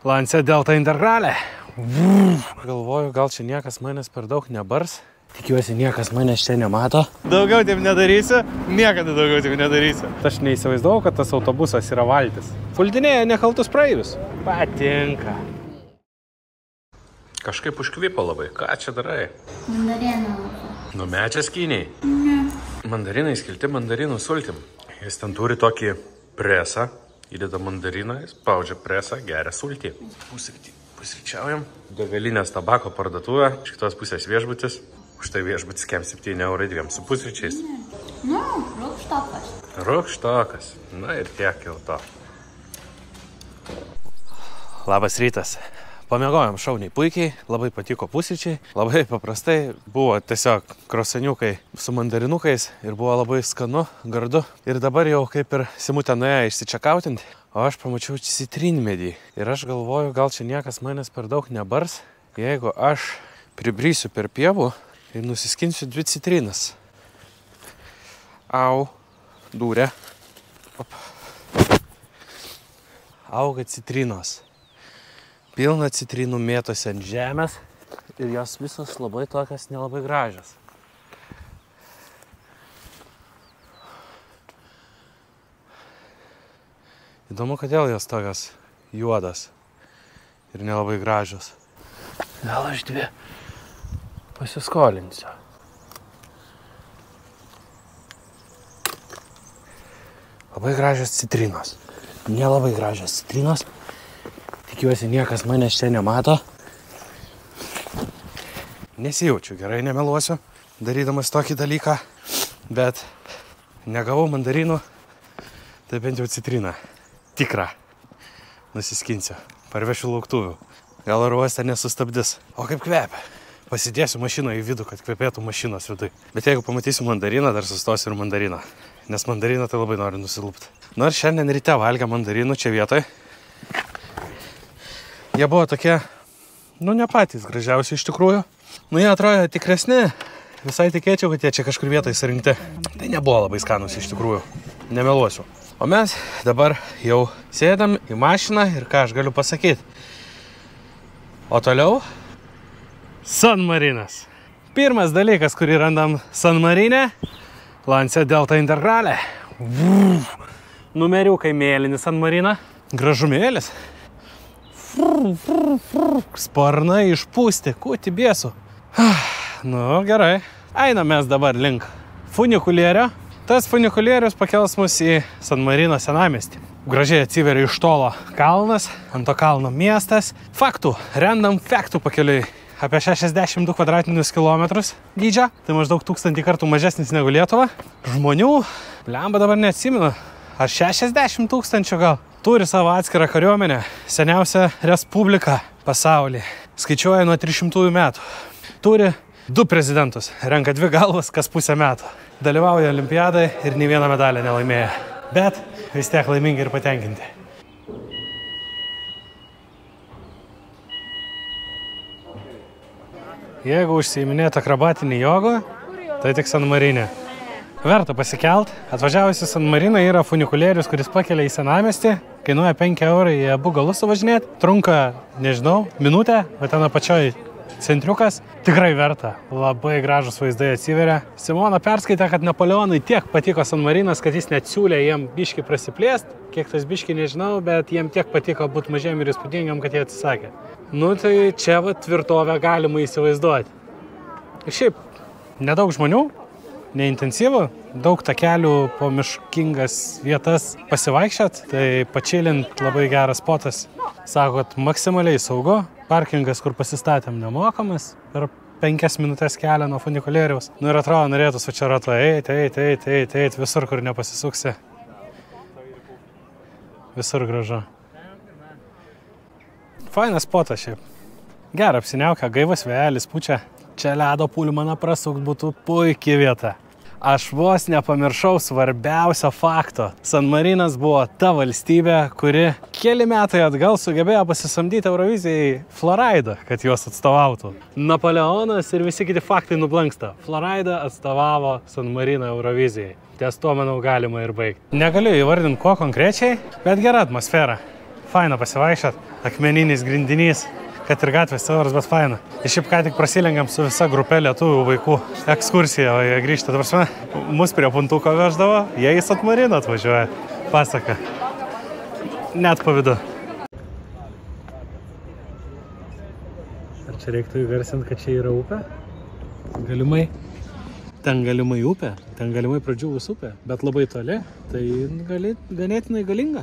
Lancia Delta Integrale. Galvoju, gal čia niekas manęs per daug nebars. Tikiuosi, niekas manęs čia nemato. Daugiau taip nedarysiu, niekada daugiau taip nedarysiu. Aš neįsivaizdavau, kad tas autobusas yra valtis. Puldinėja nekaltus praeivius. Patinka. Kažkaip užkvipo labai. Ką čia darai? Mandariną. Numečias kyniai? Ne. Mandarinai skilti mandarinų sultim. Jis ten turi tokį presą. Įdeda mandariną, spaudžia presą, geria sultį. Pusryčiaujam. Degalinės tabako parduotuvė. Iš kitos pusės viešbutis. Už tai viešbutis kem 7 eurai 2 su pusryčiais. Nu, rūkštokas. Rūkštokas. Na ir tiek jau to. Labas rytas. Pamiegojom šauniai puikiai, labai patiko pusryčiai. Labai paprastai buvo tiesiog krosaniukai su mandarinukais ir buvo labai skanu, gardu. Ir dabar jau kaip ir Simutė nuėjo išsičekautinti, o aš pamačiau citrinmedį. Ir aš galvoju, gal čia niekas manęs per daug nebars, jeigu aš pribrysiu per pievų ir nusiskinsiu 2 citrinas. Au, dūrė. Auga citrinos. Pilna citrinų mėtosi ant žemės ir jos visos labai tokios nelabai gražios. Įdomu, kodėl jos tokios juodas ir nelabai gražios. Gal aš 2 pasiskolinsiu. Labai gražios citrinos. Nelabai gražios citrinos. Tikiuosi, niekas manęs čia nemato. Nesijaučiu gerai, nemeluosiu, darydamas tokį dalyką, bet negavau mandarinų, tai bent jau citriną. Tikrą. Nusiskinsiu. Parvešiu lauktuvių. Gal oro uoste nesustabdys. O kaip kvepia? Pasidėsiu mašiną į vidų, kad kvepėtų mašinos vidui. Bet jeigu pamatysiu mandariną, dar sustosiu ir mandariną. Nes mandariną tai labai noriu nusilupti. Nors šiandien ryte valgė mandarinų čia vietoj. Jie buvo tokie, ne patys gražiausi iš tikrųjų. Jie atrodo tikresni. Visai tikėčiau, kad jie čia kažkur vietoj surinkti. Tai nebuvo labai skanus iš tikrųjų. Nemeluosiu. O mes dabar jau sėdam į mašiną ir ką aš galiu pasakyti. O toliau San Marinas. Pirmas dalykas, kurį randam San Marine, Lancia Delta Integrale. Numeriukai mėlyni San Marina. Gražumėlis. Sparnai išpūsti, kūti bėsų. Nu, gerai. Einam mes dabar link funikulierių. Tas funikulierius pakels mus į San Marino senamiestį. Gražiai atsiveria iš tolo kalnas, ant to kalno miestas. Faktų, random faktų pakeliui. Apie 62 kvadratinius kilometrus dydžio. Tai maždaug 1000 kartų mažesnis negu Lietuva. Žmonių, blemba dabar neatsimenu. Ar 60 000 gal. Turi savo atskirą kariuomenę, seniausia respublika pasaulyje. Skaičiuoja nuo 300 metų. Turi 2 prezidentus, renka 2 galvas kas pusę metų. Dalyvauja olimpiadai ir nei vieną medalę nelaimėja. Bet vis tiek laimingi ir patenkinti. Jeigu užsiiminėt akrobatinį jogą, tai tik San Marine. Verta pasikelt. Atvažiavusi San Marina yra funikulierius, kuris pakelia į senamiestį. Kainuoja 5 eurai į abu galus suvažinėti. Trunka, nežinau, minutę, bet ten apačioj centriukas. Tikrai verta. Labai gražus vaizdai atsiveria. Simona perskaitė, kad Napoleonui tiek patiko San Marinas, kad jis net siūlė jiem biškį prasiplėst. Kiek tas biškį nežinau, bet jiem tiek patiko būti mažiem ir įspūdingiam, kad jie atsisakė. Nu tai čia va tvirtovę galima įsivaizduoti. Šiaip, nedaug žmonių. Neintensyvu, daug takelių po miškingas vietas pasivaikščiat, tai pačilint labai geras spotas. Sako, kad maksimaliai saugu, parkingas, kur pasistatėm nemokamas, per 5 minutės kelią nuo funikulieriaus. Nu ir atrodo, norėtus va čia rato eit, visur, kur nepasisuksi. Visur gražu. Fainas spotas šiaip. Gerą apsiniaukę, gaivas vėjelis pučia. Čia ledo pulmaną prasukt būtų puikiai vieta. Aš vos nepamiršau svarbiausio fakto. San Marinas buvo ta valstybė, kuri keli metai atgal sugebėjo pasisamdyti Eurovizijai Floridą, kad juos atstovautų. Napoleonas ir visi kiti faktai nublanksta. Florida atstovavo San Mariną Eurovizijai. Ties tuo, manau, galima ir baigti. Negaliu įvardinti, ko konkrečiai, bet gera atmosfera. Faina pasivaikščiot, akmeninis grindinys, kad ir gatvės siauras, bet faina. Ir šiaip ką tik prasilengiam su visa grupė lietuvių vaikų ekskursija, o jie grįžta. Dabar prasme, mus prie puntuko veždavo, jie į San Mariną atvažiuoja. Pasaka. Net pavydu. Ar čia reiktų įgarsinti, kad čia yra upė? Galimai. Ten galimai upė, ten galimai pradžiūvus upė, bet labai toli, tai ganėtinai galinga.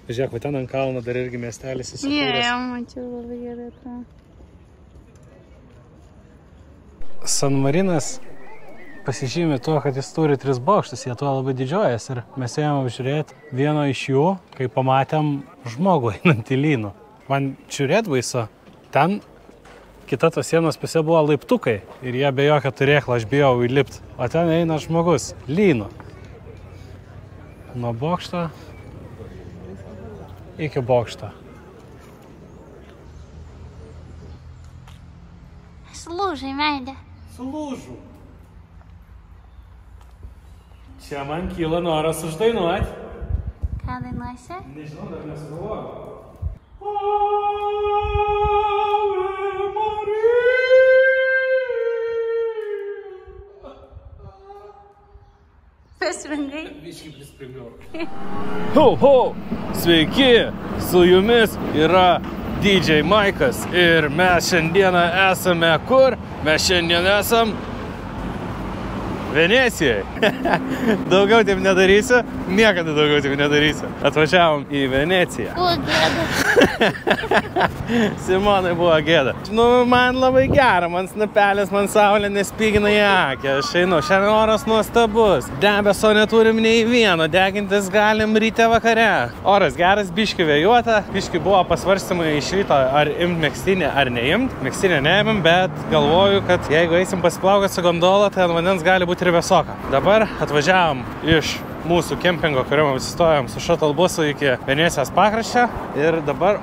Žiūrėk, va ten ant kalno dar irgi miestelis įsikūręs. Jo, mačiau labai gerai tą. San Marinas pasižymė tuo, kad jis turi 3 bokštus, jie tuo labai didžiuojas ir mes ėjome apžiūrėti vieno iš jų, kai pamatėm žmogų einant į lynų. Man žiūrėt baisu, ten kita tos sienos pusė buvo laiptukai ir jie be jokio turėklo, aš bijau įlipti, o ten eina žmogus, lynu. Nuo bokšto iki bokšto. Sulūžai, meilė. Sulūžu. Čia man kyla noras uždainuoti. Ką dainuosi? Nežinau, dar nesugalvoju. Prisvingai? Biškai prispringiau. Ho, ho! Sveiki! Su jumis yra DJ Maikas ir mes šiandieną esame kur? Mes šiandien esam Venecijoje. Daugiau taip nedarysiu, niekada daugiau taip nedarysiu. Atvažiavom į Veneciją. Buvo gėda. Simonai buvo gėda. Nu, man labai gera, man snapelis, man saulė nespygina į akį. Aš einu, šiandien oras nuostabus. Debeso neturim nei vieno, degintis galim ryte vakare. Oras geras, biški vėjuota. Biški buvo pasvarstymai iš ryto, ar imt megztinį ar neimt. Megztinį neimim, bet galvoju, kad jeigu eisim pasiplaukti su gondola, tai ant vandens gali būti ir vėsoka. Dabar atvažiavom iš mūsų kempingo, kuriuo apsistojom su shuttle busu iki Venecijos pakraščio. Ir dabar,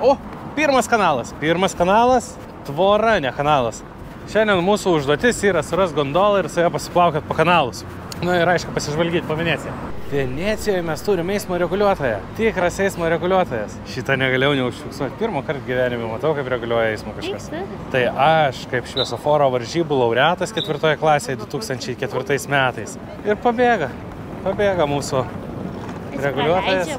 pirmas kanalas. Pirmas kanalas, tvora, ne kanalas. Šiandien mūsų užduotis yra suras gondolą ir su ją pasiplaukėt po kanalus. Nu ir aišku, pasižvalgyti po Veneciją. Venecijoje mes turime eismo reguliuotoją. Tikras eismo reguliuotojas. Šitą negalėjau neužfiksuoti. Pirmą kartą gyvenime matau, kaip reguliuoja eismo kažkas. Tai aš, kaip šviesoforo varžybų laureatas 4 klasėje 2004 metais. Ir pabėga mūsų reguliuotojas.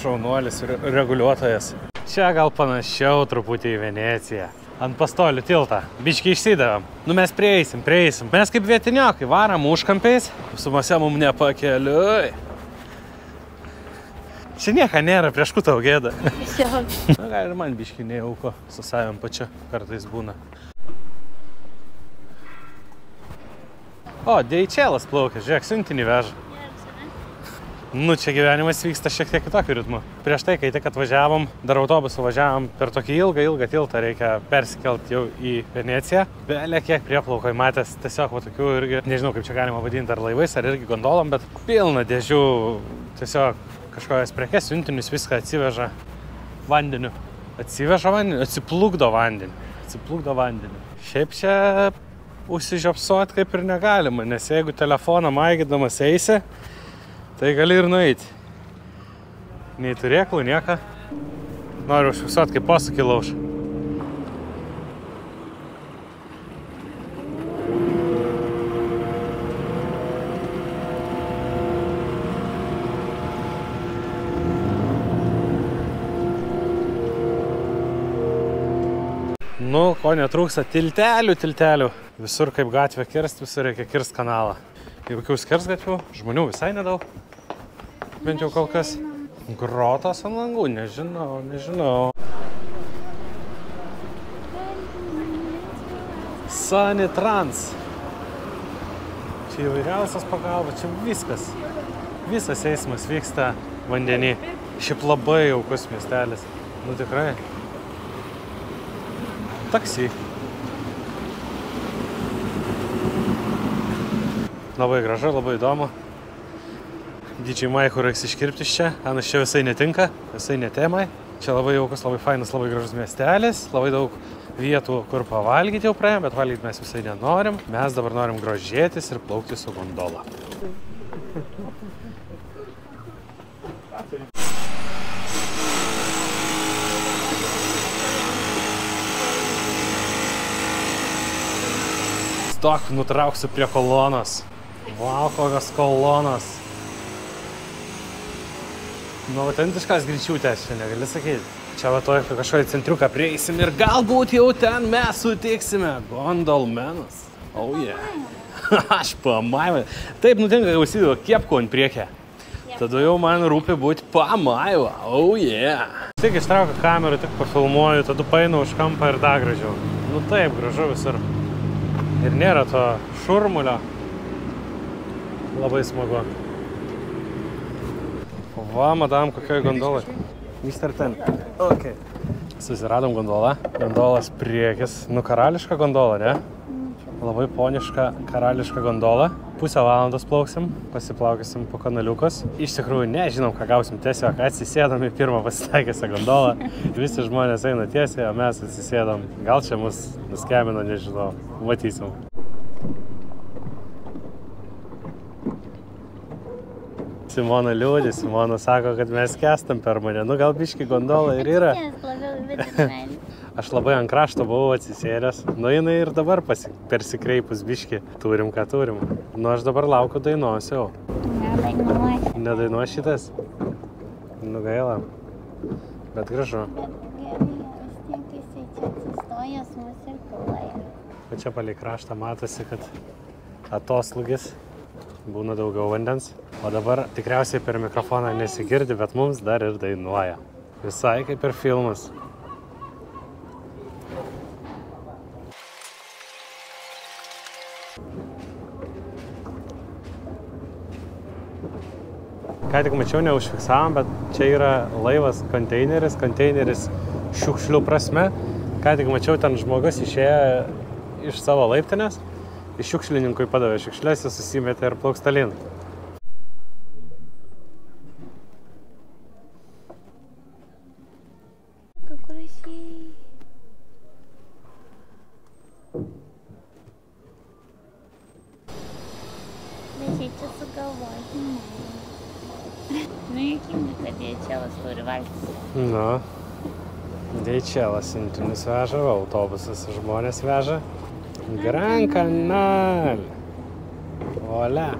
Šaunuolis reguliuotojas. Čia gal panašiau truputį į Veneciją. Ant Pastolių tiltą. Biški išsidavėm. Nu mes prieisim. Mes kaip vietiniokai varam užkampiais. Sumose mum nepakeliui. Čia nieka nėra, prieš ku tau gėda. Na, gal ir man biški nejauko. Su savim pačiu kartais būna. O, DHL'as plaukia. Žiūrėk, siuntinį veža. Nu, čia gyvenimas vyksta šiek tiek kitokiu ritmu. Prieš tai, kai tik atvažiavom, dar autobusu važiavom per tokį ilgą tiltą, reikia persikelti jau į Veneciją. Belė kiek prieplaukoj matęs tiesiog va tokių irgi, nežinau kaip čia galima vadinti, ar laivais, ar irgi gondolom, bet pilna dėžių, tiesiog kažkokias prekes, siuntinius, viską atsiveža vandeniu. Atsiplukdo vandeniu. Šiaip čia užsižiopsot kaip ir negalima, nes jeigu telefoną maigydamas eisi, tai gali ir nueiti. Nei turėklų, nieka. Noriu užfiksuoti, kaip posūkį lauž. Nu, ko netrūksta, tiltelių. Visur kaip gatvė kirst, visur reikia kirst kanalą. Jokių skersgatvių, žmonių visai nedaug. Bent jau kol kas. Grotos ant langų, nežinau. Sanitrans. Čia įvairiausias pagalba, čia viskas. Visas eismas vyksta vandenį. Šiaip labai jaukus miestelis. Nu tikrai. Taksi. Labai gražu, labai įdomu. DJ Maikui reiks iškirpti iš čia. Anas čia visai netinka, visai netemai. Čia labai jaukus, labai fainas, labai gražus miestelis. Labai daug vietų, kur pavalgyti jau praėjom, bet valgyti mes visai nenorim. Mes dabar norim grožėtis ir plaukti su gondola. Stok, nutrauksiu prie kolonos. Vau, kokios kolonos. Nu, autentiškas greičiūtės, čia negali sakyti. Čia va toj kažkokį centriuką prieisim ir galbūt jau ten mes sutiksime. Gondolmenas. Oh yeah. Aš pamaiva. Taip nutinka, kai užsidėjau kepko ant priekį. Tada jau man rūpi būti pamaiva. Oh yeah. Tik ištraukiu kamerą, tik pafilmuoju, tada painu už kampą ir dar gražiau. Nu taip, gražu visur. Ir nėra to šurmulio. Labai smagu. Va, madam, kokioj gondolai. Mr. Ten. Ok. Susiradom gondolą. Gondolas priekis. Nu, karališka gondola, ne? Labai poniška karališka gondola. Pusę valandos plauksim, pasiplaukysim po kanaliukus. Iš tikrųjų, nežinom, ką gausim. Tiesiog atsisėdam į pirmą pasitaikiusią gondolą. Visi žmonės eina tiesiai, o mes atsisėdam. Gal čia mus nuskemino, nežinau. Matysim. Simona liūdė, Simona sako, kad mes kestam per mane. Nu, gal biški gondola ir yra. Aš labai ant krašto buvau atsisėdęs. Nu, jinai ir dabar persikreipus biški. Turim, ką turim. Nu, aš dabar laukiu dainos jau. Nedainuosi. Nedainuos šitas? Nu, gaila. Bet gražu. O čia palei kraštą matosi, kad atoslūgis. Būna daugiau vandens. O dabar tikriausiai per mikrofoną nesigirdi, bet mums dar ir dainuoja. Visai kaip ir filmas. Ką tik mačiau, neužfiksavom, bet čia yra laivas konteineris šiukšlių prasme. Ką tik mačiau, ten žmogus išėjo iš savo laiptinės, iš šiukšlininkui padavė šiukšlės, jis susimetė ir plauks tolyn. Nu, Deičelas siuntinius veža, autobusas žmonės veža. Gran Canal. Olia.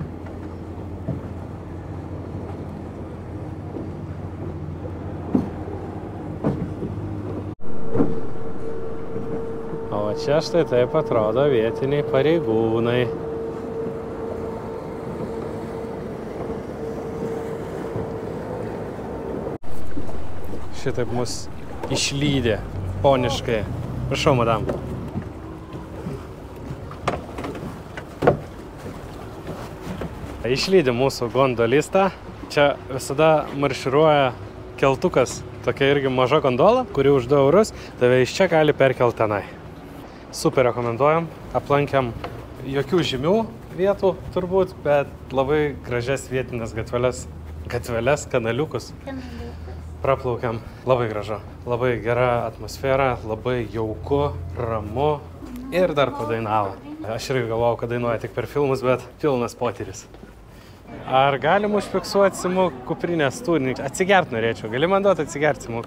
O čia štai taip atrodo vietiniai pareigūnai. Šitaip mus išlydė poniškai. Prašau, madam. Išlydė mūsų gondolistą. Čia visada marširuoja keltukas. Tokia irgi maža gondola, kuri už 2 eurus tave iš čia gali perkelti tenai. Super rekomenduojam. Aplankėm jokių žymių vietų turbūt, bet labai gražias vietinės gatveles, kanaliukus. Praplaukiam. Labai gražu. Labai gera atmosfera, labai jauku, ramu ir dar padainavo. Aš irgi galvojau, kad dainuoja tik per filmus, bet pilnas potyris. Ar galim užfiksuoti Simuk kuprinės turinį? Atsigert norėčiau. Gali man duoti atsigert, Simuk?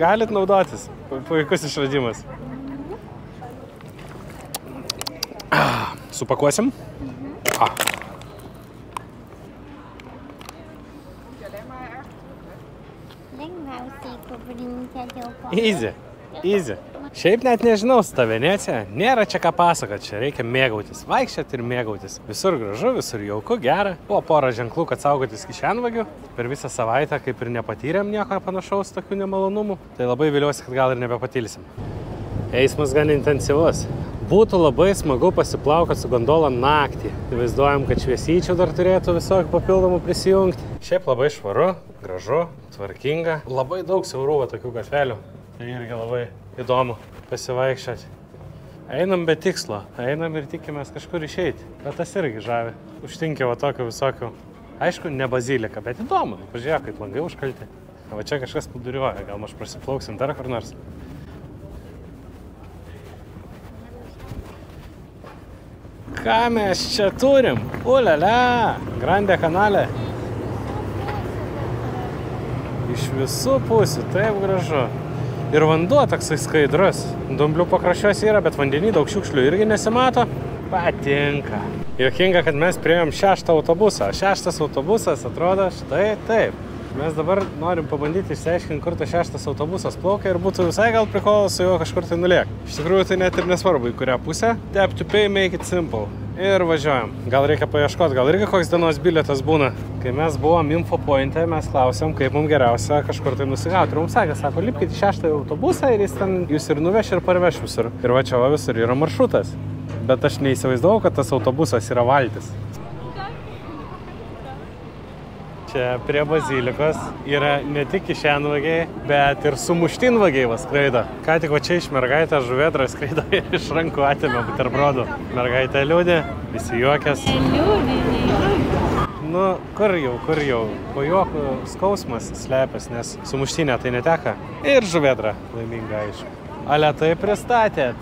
Galit naudotis. Puikus išradimas. Supakuosim? Easy. Šiaip net nežinau, su ta Venecija nėra čia ką pasakot, čia reikia mėgautis, vaikščioti ir mėgautis. Visur gražu, visur jauku, gera. Buvo porą ženklų, kad saugotis kišenvagių. Per visą savaitę kaip ir nepatyrėm nieko panašaus tokių nemalonumų. Tai labai viliuosi, kad gal ir nebepatylysim. Eismas gan intensyvus. Būtų labai smagu pasiplaukoti su gondola naktį. Vaizduojam, kad šviesyčių dar turėtų visokių papildomų prisijungti. Šiaip labai švaru, gražu, tvarkinga. Labai daug siaurų tokių gatvelių. Tai irgi labai įdomu pasivaikščioti. Einam be tikslo, einam ir tikimės kažkur išeiti. Bet tas irgi žavi. Užtinkia va tokių visokių. Aišku, ne bazilika, bet įdomu. Pažiūrėk, kaip langai užkalti. Va čia kažkas plūduriuoja, gal aš prasiplauksim dar kur nors. Ką mes čia turim? Ulialia, Grande Canale. Iš visų pusių, taip gražu. Ir vanduo toksai skaidrus. Dumblių pakraščiuose yra, bet vandenį daug šiukšlių irgi nesimato. Patinka. Juokinga, kad mes priėjom 6 autobusą. 6 autobusas atrodo štai taip. Mes dabar norim pabandyti išsiaiškinti, kur tas 6 autobusas plaukia ir būtų visai gal prikolas su juo kažkur tai nuliek. Iš tikrųjų tai net ir nesvarbu, į kurią pusę. Tap to pay, make it simple. Ir važiuojam. Gal reikia paieškoti, gal irgi koks dienos bilietas būna. Kai mes buvom info pointe, mes klausėm, kaip mums geriausia kažkur tai nusigauti. Ir mums sakė, sako, lipkite į 6 autobusą ir jis ten jūs ir nuveš ir parveš visur. Ir va čia visur yra maršrutas. Bet aš neįsivaizdavau, kad tas autobusas yra valtis. Čia prie bazilikos yra ne tik kišenvagiai, bet ir sumuštinvagiai skraido. Ką tik va čia iš mergaitę žuvėdra skraido ir iš rankų atėmė buterbrodų. Mergaitė liūdė, visi juokės. Nu, kur jau, po juokų skausmas slepias, nes sumuštinė tai neteka. Ir žuvėdra laiminga, aišku. Ale, tai pristatė.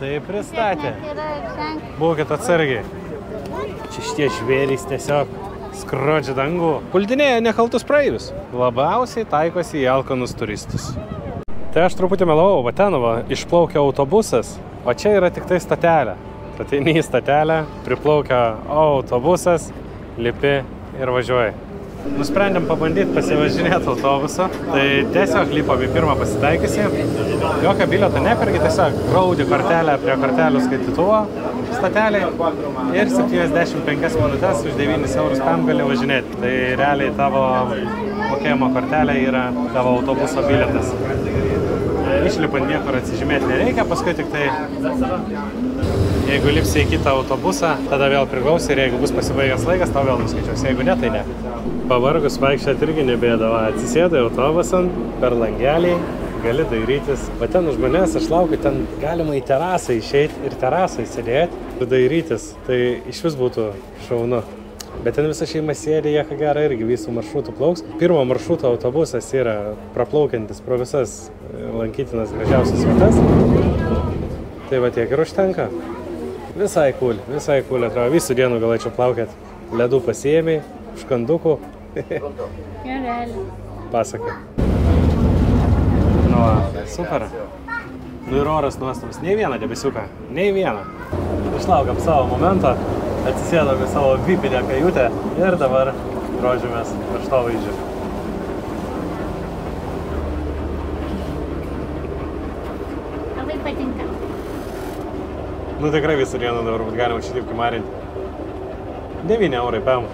Būkit atsargiai. Čia šitie žvėrys tiesiog skrodžia dangų. Puldinėja nekaltus praeivius. Labiausiai taikosi į alkanus turistus. Tai aš truputį melavau, va ten išplaukia autobusas, o čia yra tik tai statelė. Ateini į statelę, priplaukia autobusas, lipi ir važiuoji. Nusprendėm pabandyti pasivažinėti autobusu, tai tiesiog lipom į pirmą pasitaikiusį. Jokio bilieto nepergi, tiesiog graudi kortelę prie kortelių skaitytuvo stateliai ir 75 minutės už 9 eurus PM gali važinėti. Tai realiai tavo mokėjimo kortelė yra tavo autobuso bilietas. Išlipant niekur atsižymėti nereikia, paskui tik tai jeigu lipsi į kitą autobusą, tada vėl prigausi ir jeigu bus pasibaigęs laikas, tau vėl nuskaičiuos, jeigu ne, tai ne. Pavargus vaikščiat irgi nebėdavo, atsisėdai autobusan, per langelį, gali dairytis. Va ten už manęs aš laukiu, ten galima į terasą išeiti ir terasą įsėdėti ir dairytis, tai iš vis būtų šaunu. Bet ten visa šeima sėdė, jie ką gerą irgi visų maršrutų plauks. Pirmo maršruto autobusas yra praplaukiantis pro visas lankytinas gražiausias vietas. Tai va tiek ir užtenka. Visai cool, atrodo. Visų dienų galėčiau plaukėt. Ledų pasiėmei, užkandukų. Pasaka. Nu, super. Nu ir oras nuostabus. Nei vieną debesiuką. Nei vieną. Išlaukam savo momentą. Atsisėdom į savo vipinę kajutę ir dabar drožimės kraštovaizdžiu. Labai patinka. Nu tikrai visą dieną dabar būt galima šitaip kimarinti. 9 eurai PM.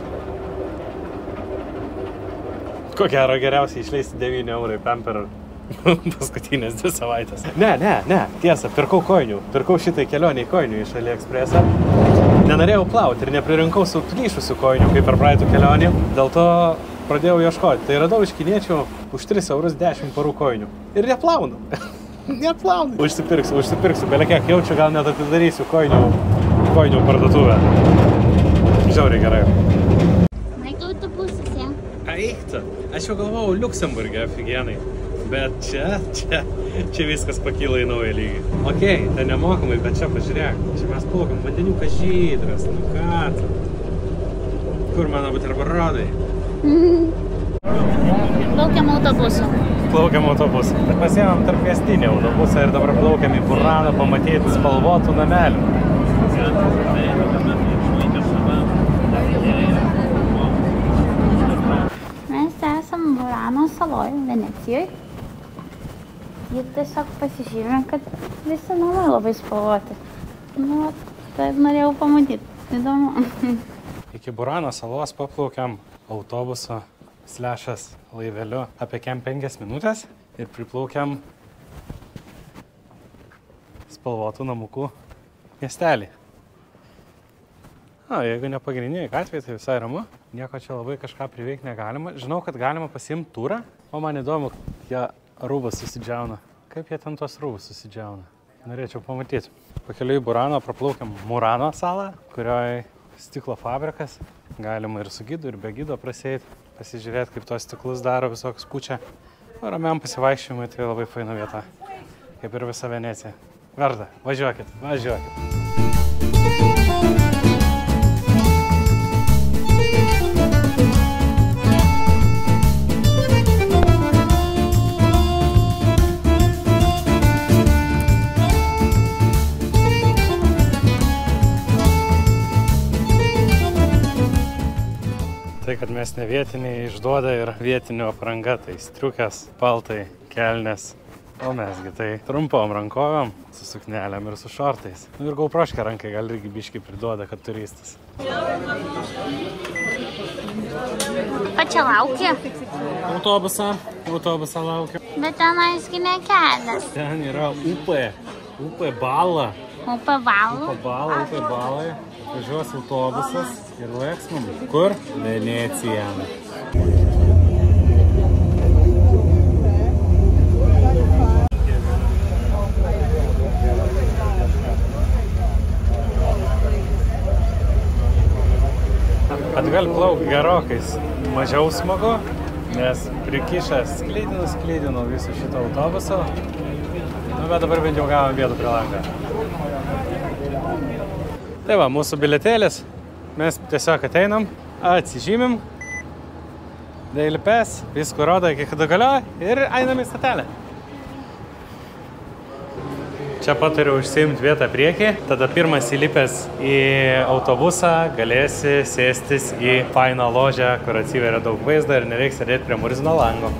Ko gero geriausiai išleisti 9 eurai PM per paskutinės 2 savaitės. Ne, tiesa, pirkau koinių. Pirkau šitai kelioniai koinių iš AliExpress'ą. Nenorėjau plauti ir nepririnkau suplyšusių koinių, kaip per praeitų kelionį. Dėl to pradėjau ieškoti. Tai radau iš kiniečių už 3 eurus 10 parų koinių. Ir neplaunu. Neplaunu. Užsipirksiu. Belekiek jaučiu, gal net atidarysiu koinių parduotuvę. Žiauriai gerai. Maik autobusas, ja? Eikta. Aš jau galvojau Liuksemburge, aфиgenai. Bet čia viskas pakyla į naują lygį. Okei, tai nemokamai, bet čia pažiūrėk. Čia mes plaukiam, vandeniukas žydras, nu ką tu? Kur mano buterbrodai? Plaukiam autobusu. Plaukiam autobusą. Bet pasiėmėm tarpmiestinį autobusą ir dabar plaukiam į Buraną pamatyti spalvotų namelių. Mes esam Burano saloj, Venecijoje. Ir tiesiog pasižymė, kad visi namai labai spalvoti. Nu, taip norėjau pamatyti. Įdomu. Iki Burano salos paplaukiam autobuso / laiveliu apie 5 minutės ir priplaukiam spalvotų namukų miestelį. Jeigu ne pagrindiniai gatvėje, tai visai ramu. Nieko čia labai kažką priveikti negalima. Žinau, kad galima pasiimti turą, o man įdomu, jie rūbas susidžiauna. Kaip jie ten tos rūbus susidžiauna? Norėčiau pamatyti. Pakeliui į Buraną praplaukiam Murano salą, kurioje stiklo fabrikas. Galima ir su gidu, ir be gido prasėti, pasižiūrėti, kaip tos stiklus daro, visokius pučia. O ramiam pasivaikščiojimui tai labai faina vieta, kaip ir visa Venecija. Verta, važiuokit. vos ne vietiniai išduoda ir vietinio apranga, tai striukės, paltai, kelnes. O mesgi tai trumpom rankovėm, su suknelėm ir su šortais. Ir gauproškę rankai gal irgi biškai priduoda, kad turistas. Ką čia laukia? Autobusą laukia. Bet tenaisgi ne kelias. Ten yra upė bala. Upė valų? Upė balai. Važiuos autobusas ir lėks mum. Kur? Venecija. Atgal plauk gerokais mažiau smagu, nes prikišęs sklydinu visų šito autobuso. Bet dabar bent jau gavom vietų prie langą. Tai va, mūsų bilietėlis. Mes tiesiog ateinam, atsižymim, Daily Pass, visko rodo iki kada galioja ir einam į statelę. Čia patariu užsiimti vietą priekį, tada pirmas įlipęs į autobusą galėsi sėstis į fainą ložę, kur atsiveria daug vaizdo ir nereiks sėdėti prie murzino lango.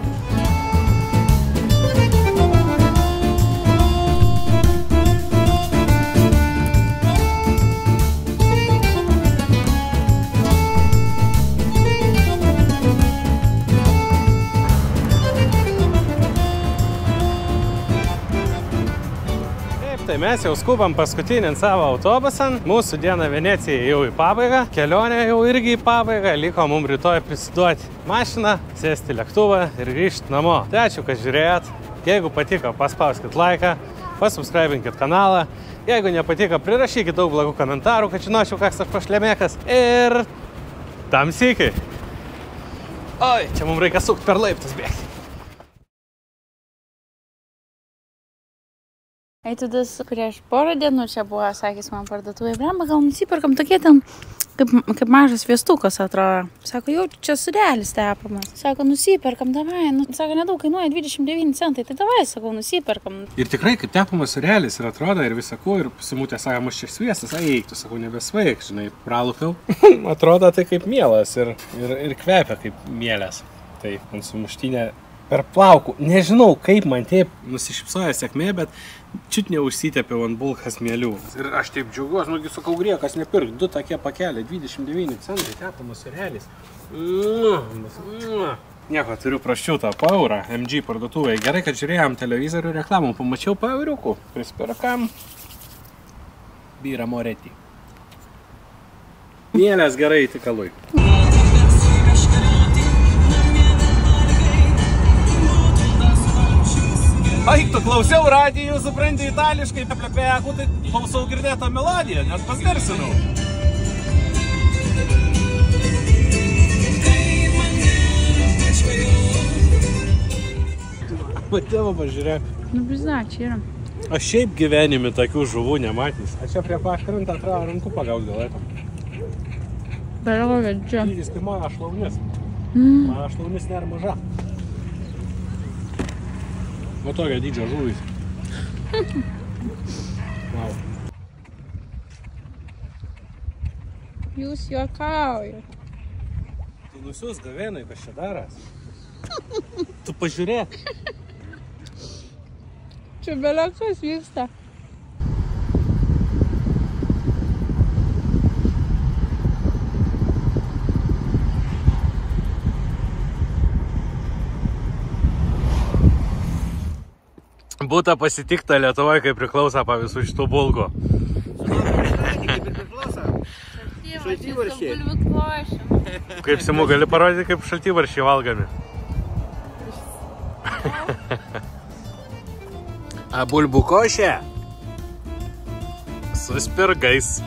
Tai mes jau skubam paskutinį savo autobusą. Mūsų diena Venecija jau į pabaigą. Kelionė jau irgi į pabaigą. Liko mums rytoj prisiduoti mašiną, sėsti lėktuvą ir grįžti namo. Tai ačiū, kad žiūrėjot. Jeigu patiko, paspauskit laiką, pasubscribinkit kanalą. Jeigu nepatiko, prirašykit daug blogų komentarų, kad žinočiau, koks aš pašlemėkas. Ir tam sykiai. Oi, čia mums reikia sukti per laiptus bėgti. Eitudas prieš porą dienų čia buvo, sakys man parduotuvėje, blemba, gal nusipirkam tokie ten, kaip mažas sviestukas atrodo. Sako, jau čia sūrelis tepamas. Sako, nusipirkam, davai, sako, nedaug kainuoja 29 centai, tai davai, sako, nusipirkam. Ir tikrai, kaip tepamas sūrelis ir atrodo ir visako, ir simutė sako, mus čia sviestas, eiktų, sako, nebesvaik, žinai, pralupiau. Atrodo tai kaip mielas ir kvepia kaip mielės. Tai man sumuštinė per plaukų. Nežinau, kaip man taip nusišypsoja sėkmė, bet čiut neužsitepiau ant bulkas mielių. Ir aš taip džiaugiuosi, nugi sakau, griekas nepirk, 2 tokie pakeliai, 29 centai, tepamas sūrelis. Nieko, turiu praščiau tą paurą MG parduotuvėje. Gerai, kad žiūrėjom televizorių reklamų, pamačiau pauriukų, prispirkam. Byra Moretti. Mielės gerai tikalui. Eik, tu klausiau radijų, supranti itališkai, plepekų, tai klausau girdėtą melodiją, net pasgarsinau. Matėvo pažiūrėk. Nu, bizna, čia yra. Aš šiaip gyvenime tokių žuvų nematys. Aš čia prie pakrantą atravo rankų pagaut galėtum. Berovė, čia. Lydys kaip mano šlaunis. Mano šlaunis nėra maža. Va tokia dydžio žuvys. Wow. Jūs juokaujat. Tu nusius gavėnai, kas čia daras? Tu pažiūrėk. Čia belekas vyksta. Būta pasitikta Lietuvoje, kaip priklauso pa visų šitų bulgų. Šaltyvaršiai. Kaip Simu, gali parodyti, kaip šaltyvaršiai valgami? A bulbų košė su spirgais.